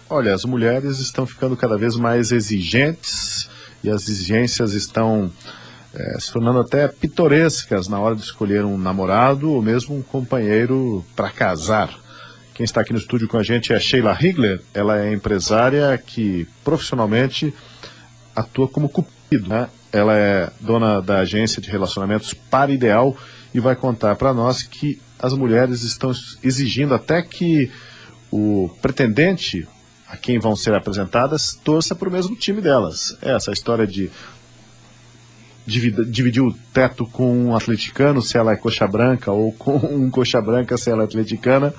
Olha, as mulheres estão ficando cada vez mais exigentes e as exigências estão se tornando até pitorescas na hora de escolher um namorado ou mesmo um companheiro para casar. Quem está aqui no estúdio com a gente é a Sheila Higler. Ela é empresária que profissionalmente atua como cupido, né? Ela é dona da agência de relacionamentos Par Ideal e vai contar para nós que as mulheres estão exigindo até que o pretendente a quem vão ser apresentadas torça para o mesmo time delas. Essa história de dividir o teto com um atleticano se ela é coxa branca ou com um coxa branca se ela é atleticana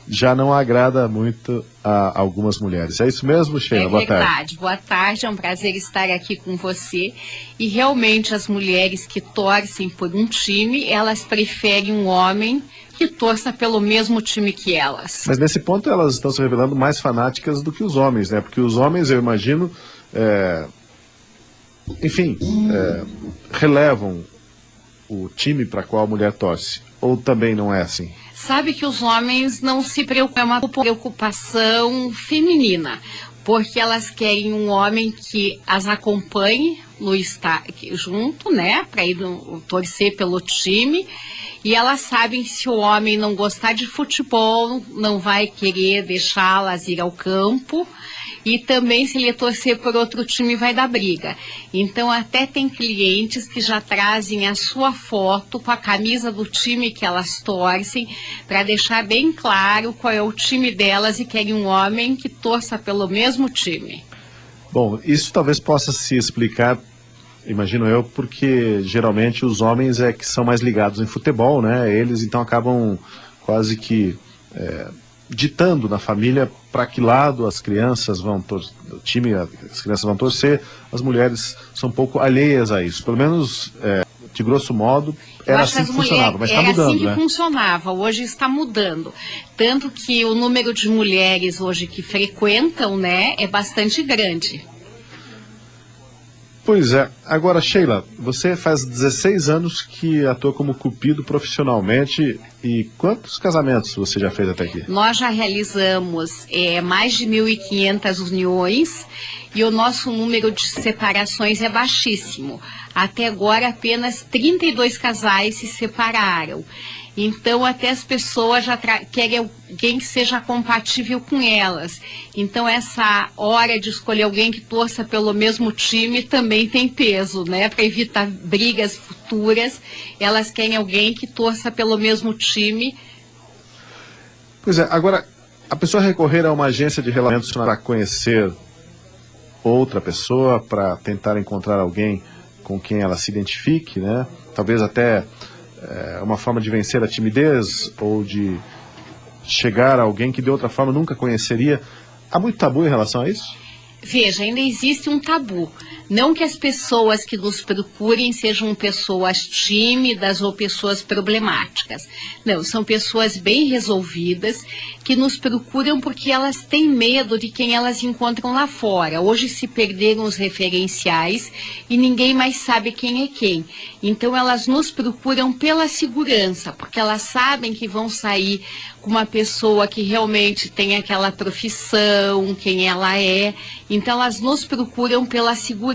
já não agrada muito a algumas mulheres. É isso mesmo, Sheila? Boa tarde. É verdade. Boa tarde, é um prazer estar aqui com você. E realmente as mulheres que torcem por um time, elas preferem um homem que torça pelo mesmo time que elas. Mas nesse ponto elas estão se revelando mais fanáticas do que os homens, né? Porque os homens, eu imagino, relevam o time para qual a mulher torce. Ou também não é assim? Sabe que os homens não se preocupam, é uma preocupação feminina, porque elas querem um homem que as acompanhe no estádio junto, né, para ir torcer pelo time, e elas sabem se o homem não gostar de futebol, não vai querer deixá-las ir ao campo, e também se ele torcer por outro time vai dar briga. Então até tem clientes que já trazem a sua foto com a camisa do time que elas torcem, para deixar bem claro qual é o time delas e querem um homem que torça pelo mesmo time. Bom, isso talvez possa se explicar, imagino eu, porque geralmente os homens é que são mais ligados em futebol, né? Eles então acabam quase que ditando na família para que lado as crianças vão torcer, o time, as crianças vão torcer. As mulheres são um pouco alheias a isso, pelo menos de grosso modo era assim que funcionava, mas está mudando, era assim que né? funcionava, hoje está mudando, tanto que o número de mulheres hoje que frequentam, né, é bastante grande. Pois é. Agora, Sheila, você faz 16 anos que atua como cupido profissionalmente, e quantos casamentos você já fez até aqui? Nós já realizamos mais de 1.500 uniões e o nosso número de separações é baixíssimo. Até agora apenas 32 casais se separaram. Então até as pessoas já querem alguém que seja compatível com elas. Então essa hora de escolher alguém que torça pelo mesmo time também tem peso, né? Para evitar brigas futuras, elas querem alguém que torça pelo mesmo time. Pois é, agora a pessoa recorrer a uma agência de relacionamentos para conhecer outra pessoa, para tentar encontrar alguém com quem ela se identifique, né? Talvez até uma forma de vencer a timidez ou de chegar a alguém que de outra forma nunca conheceria. Há muito tabu em relação a isso? Veja, ainda existe um tabu. Não que as pessoas que nos procurem sejam pessoas tímidas ou pessoas problemáticas. Não, são pessoas bem resolvidas que nos procuram porque elas têm medo de quem elas encontram lá fora. Hoje se perderam os referenciais e ninguém mais sabe quem é quem. Então elas nos procuram pela segurança, porque elas sabem que vão sair com uma pessoa que realmente tem aquela profissão, quem ela é. Então elas nos procuram pela segurança.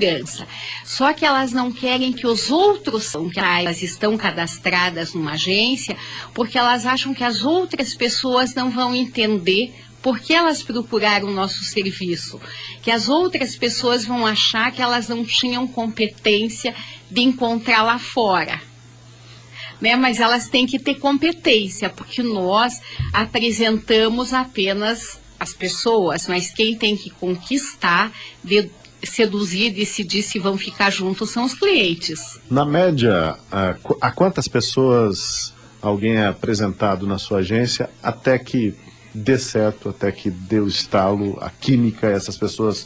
Só que elas não querem que os outros, que elas estão cadastradas numa agência, porque elas acham que as outras pessoas não vão entender por que elas procuraram o nosso serviço. Que as outras pessoas vão achar que elas não tinham competência de encontrar lá fora. Né, mas elas têm que ter competência, porque nós apresentamos apenas as pessoas, mas quem tem que conquistar, seduzir, decidir se vão ficar juntos são os clientes. Na média, a quantas pessoas alguém é apresentado na sua agência até que dê certo, até que dê o estalo, a química, essas pessoas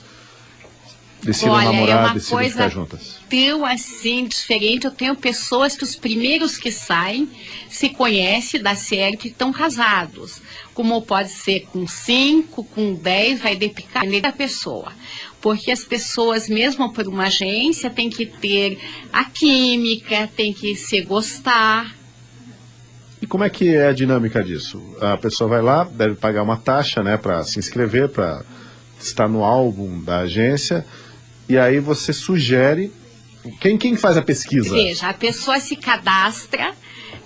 decidam namorar, decidam ficar juntas? Tão assim, diferente. Eu tenho pessoas que os primeiros que saem se conhecem, dá certo e estão casados. Como pode ser com 5, com 10, vai depender da pessoa. Porque as pessoas, mesmo por uma agência, tem que ter a química, tem que se gostar. E como é que é a dinâmica disso? A pessoa vai lá, deve pagar uma taxa, né, para se inscrever, para estar no álbum da agência, e aí você sugere... Quem faz a pesquisa? Veja, a pessoa se cadastra,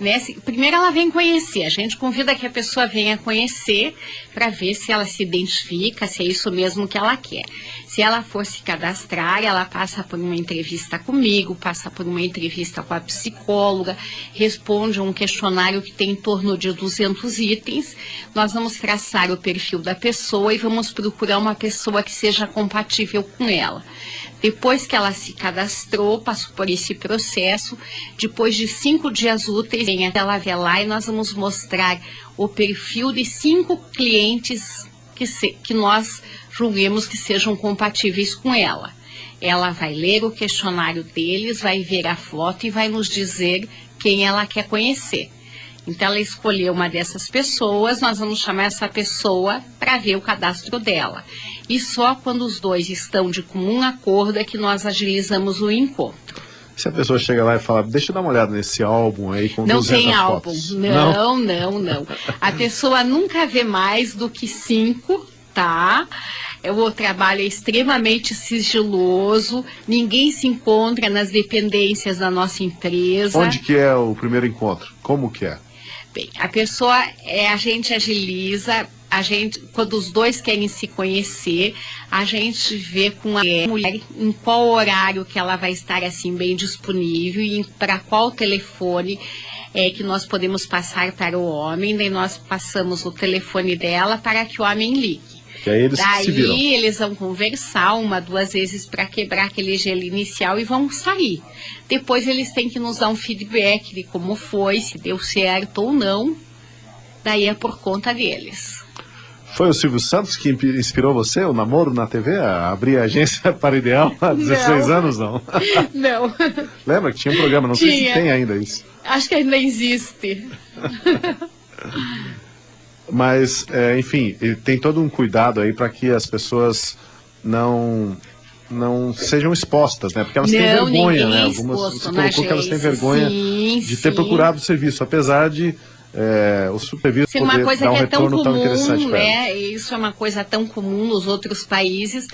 né? Primeiro ela vem conhecer, a gente convida que a pessoa venha conhecer para ver se ela se identifica, se é isso mesmo que ela quer. Se ela for se cadastrar, ela passa por uma entrevista comigo, passa por uma entrevista com a psicóloga, responde um questionário que tem em torno de 200 itens. Nós vamos traçar o perfil da pessoa e vamos procurar uma pessoa que seja compatível com ela. Depois que ela se cadastrou, passou por esse processo, depois de 5 dias úteis, ela vai lá e nós vamos mostrar o perfil de 5 clientes que nós julguemos que sejam compatíveis com ela. Ela vai ler o questionário deles, vai ver a foto e vai nos dizer quem ela quer conhecer. Então ela escolheu uma dessas pessoas, nós vamos chamar essa pessoa para ver o cadastro dela. E só quando os dois estão de comum acordo é que nós agilizamos o encontro. Se a pessoa chega lá e fala, deixa eu dar uma olhada nesse álbum aí com 200 fotos. Não tem álbum, não. A pessoa nunca vê mais do que 5, tá? O trabalho é extremamente sigiloso, ninguém se encontra nas dependências da nossa empresa. Onde que é o primeiro encontro? Como que é? Bem, a pessoa, a gente agiliza, quando os dois querem se conhecer, a gente vê com a mulher em qual horário que ela vai estar assim bem disponível e para qual telefone que nós podemos passar para o homem, daí nós passamos o telefone dela para que o homem ligue. Que aí eles se viram. Daí eles vão conversar 1, 2 vezes para quebrar aquele gelo inicial e vão sair. Depois eles têm que nos dar um feedback de como foi, se deu certo ou não. Daí é por conta deles. Foi o Silvio Santos que inspirou você, o namoro na TV, a abrir a agência Parideal há 16 anos, não? Não. Lembra que tinha um programa, não sei se tem ainda isso. Acho que ainda existe. Mas, enfim, tem todo um cuidado aí para que as pessoas não sejam expostas, né? Porque elas têm vergonha, né? Algumas, você colocou que elas têm vergonha de ter procurado o serviço, apesar de o serviço poder dar um retorno tão interessante para elas. Isso é uma coisa tão comum nos outros países,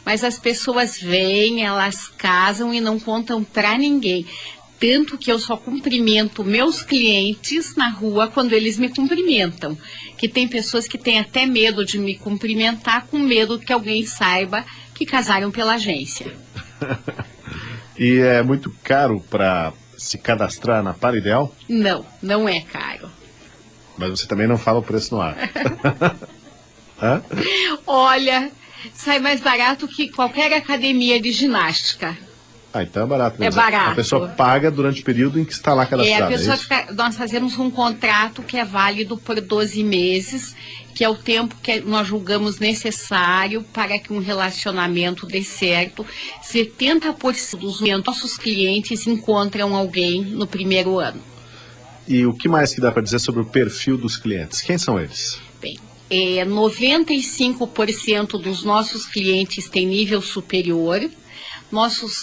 mas as pessoas vêm, elas casam e não contam para ninguém. Tanto que eu só cumprimento meus clientes na rua quando eles me cumprimentam. Que tem pessoas que têm até medo de me cumprimentar, com medo que alguém saiba que casaram pela agência. E é muito caro para se cadastrar na Parideal? Não, não é caro. Mas você também não fala o preço no ar. Hã? Olha, sai mais barato que qualquer academia de ginástica. Ah, então é barato mesmo. É barato. A pessoa paga durante o período em que está lá cadastrada. Nós fazemos um contrato que é válido por 12 meses, que é o tempo que nós julgamos necessário para que um relacionamento dê certo. 70% dos nossos clientes encontram alguém no primeiro ano. E o que mais que dá para dizer sobre o perfil dos clientes? Quem são eles? Bem, 95% dos nossos clientes têm nível superior.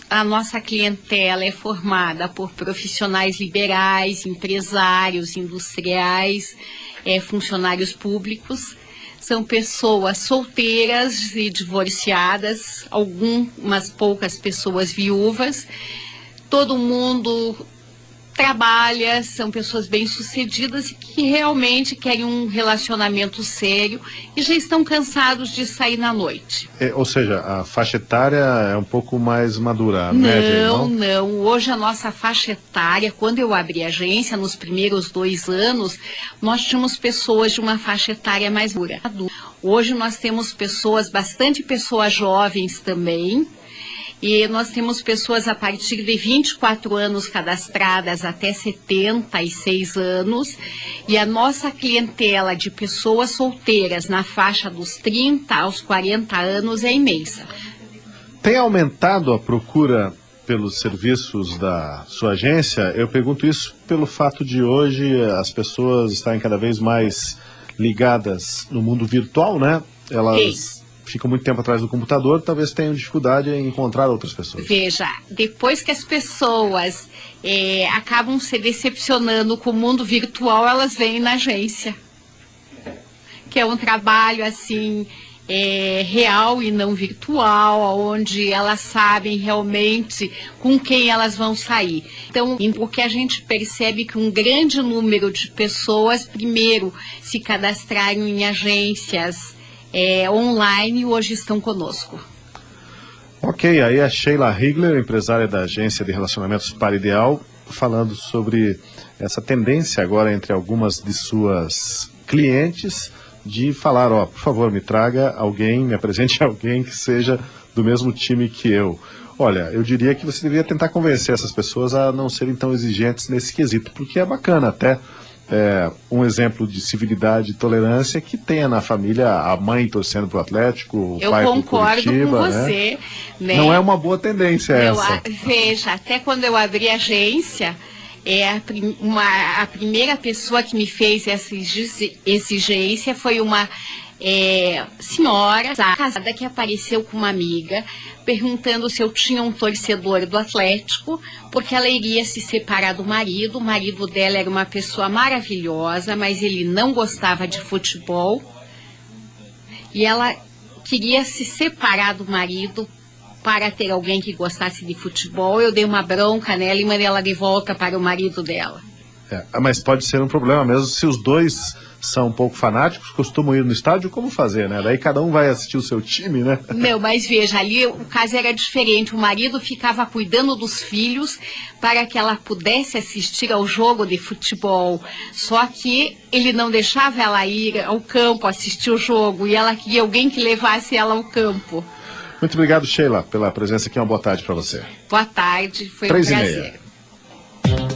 A nossa clientela é formada por profissionais liberais, empresários, industriais, funcionários públicos. São pessoas solteiras e divorciadas, algumas poucas pessoas viúvas. Todo mundo trabalha, são pessoas bem-sucedidas e que realmente querem um relacionamento sério e já estão cansados de sair na noite. Ou seja, a faixa etária é um pouco mais madura, a média, não? Não. Hoje a nossa faixa etária, quando eu abri a agência, nos primeiros 2 anos, nós tínhamos pessoas de uma faixa etária mais madura. Hoje nós temos bastante pessoas jovens também. E nós temos pessoas a partir de 24 anos cadastradas até 76 anos. E a nossa clientela de pessoas solteiras na faixa dos 30 aos 40 anos é imensa. Tem aumentado a procura pelos serviços da sua agência? Eu pergunto isso pelo fato de hoje as pessoas estarem cada vez mais ligadas no mundo virtual, né? Elas ficam muito tempo atrás do computador, talvez tenham dificuldade em encontrar outras pessoas. Veja, depois que as pessoas acabam se decepcionando com o mundo virtual, elas vêm na agência, que é um trabalho assim real e não virtual, onde elas sabem realmente com quem elas vão sair. Então, o que a gente percebe que um grande número de pessoas, primeiro, se cadastraram em agências online e hoje estão conosco. Ok, aí a Sheila Higler, empresária da agência de relacionamentos Par Ideal, falando sobre essa tendência agora entre algumas de suas clientes de falar, ó, por favor, me traga alguém, me apresente alguém que seja do mesmo time que eu. Olha, eu diria que você deveria tentar convencer essas pessoas a não serem tão exigentes nesse quesito, porque é bacana até um exemplo de civilidade e tolerância que tenha na família a mãe torcendo pro Atlético, o pai pro Curitiba. Eu concordo com você. Né? Não é uma boa tendência essa. Veja, até quando eu abri a agência, a primeira pessoa que me fez essa exigência foi uma senhora casada que apareceu com uma amiga perguntando se eu tinha um torcedor do Atlético, porque ela iria se separar do marido. O marido dela era uma pessoa maravilhosa, mas ele não gostava de futebol e ela queria se separar do marido para ter alguém que gostasse de futebol. Eu dei uma bronca nela e mandei ela de volta para o marido dela. Mas pode ser um problema mesmo se os dois são um pouco fanáticos, costumam ir no estádio, como fazer, né? Daí cada um vai assistir o seu time, né? Não, mas veja, ali o caso era diferente. O marido ficava cuidando dos filhos para que ela pudesse assistir ao jogo de futebol. Só que ele não deixava ela ir ao campo assistir o jogo e ela queria alguém que levasse ela ao campo. Muito obrigado, Sheila, pela presença aqui. Uma boa tarde para você. Boa tarde, foi um prazer.